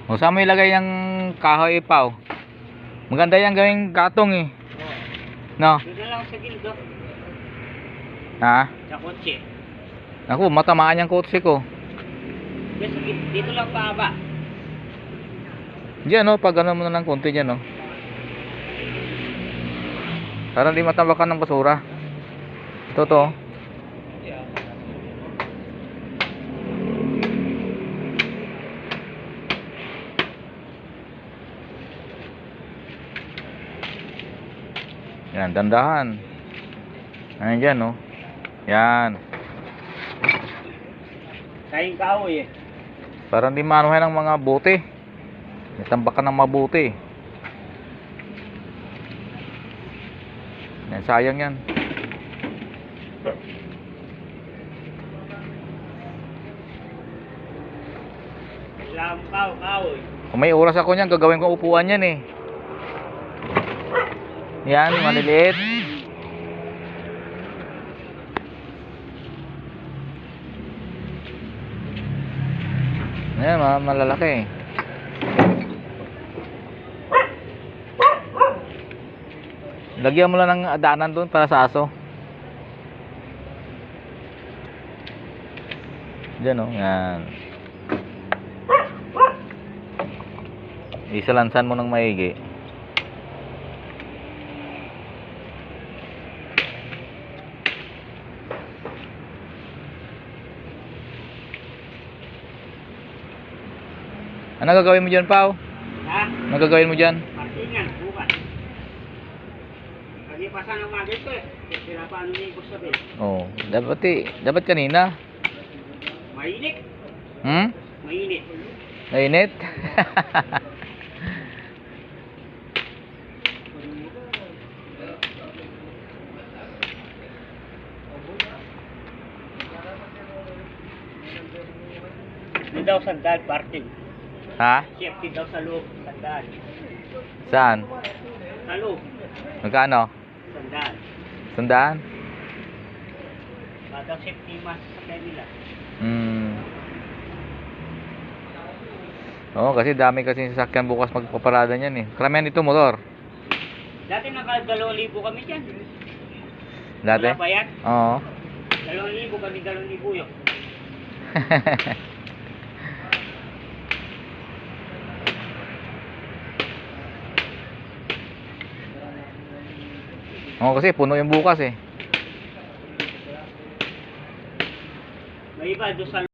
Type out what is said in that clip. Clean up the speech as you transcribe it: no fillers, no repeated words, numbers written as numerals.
O saan mo ilagay yung kahoy ipaw? Maganda yan gawing gatong eh. No? Doon na lang sa gildo. Ha? Sa kotse. Naku, matamaan yung kotse ko. Dito lang paaba. Diyan no, pag ano mo na lang konti dyan no. Para di matabakan ng basura. Ito to. Yan, dandahan. Ayan dyan no. Yan. Kain kahoy eh. Para di manuhin ng mga bote. Tambakan ng mabuti. Yan, sayang yan. Kailangan kahoy. Kung may oras ako niyan, gagawin ko upuan yan eh. Yan, maliliit. Yan, malalaki. Lagyan mo lang ng daanan doon para sa aso. Diyan oh, yan. Isalansan mo ng maigi. Ano gagawin mo dyan, Pao? Ha? Ano gagawin mo dyan? Parkingan, bukas. Lagi pa sana umagay ko eh. Kaya paano niya ibig sabihin? Oh, dapat kanina. Mainit. Hmm? Mainit. Mainit? Hindi daw sandal, parking. Ha? Safety daw sa loob, sandal. Saan? Sa loob, Magkano? sandal. Sandaan? Para daw safety mask sa kanila. Oo, kasi dami kasi sasakyan bukas magpaparada niyan eh. Karamihan ito motor. Dati naka 2,000 kami dyan. Dati? Wala ba yan? Oo. 2,000 kami, 2,000 yun. Oo, kasi puno yung bukas eh. May iba doon sa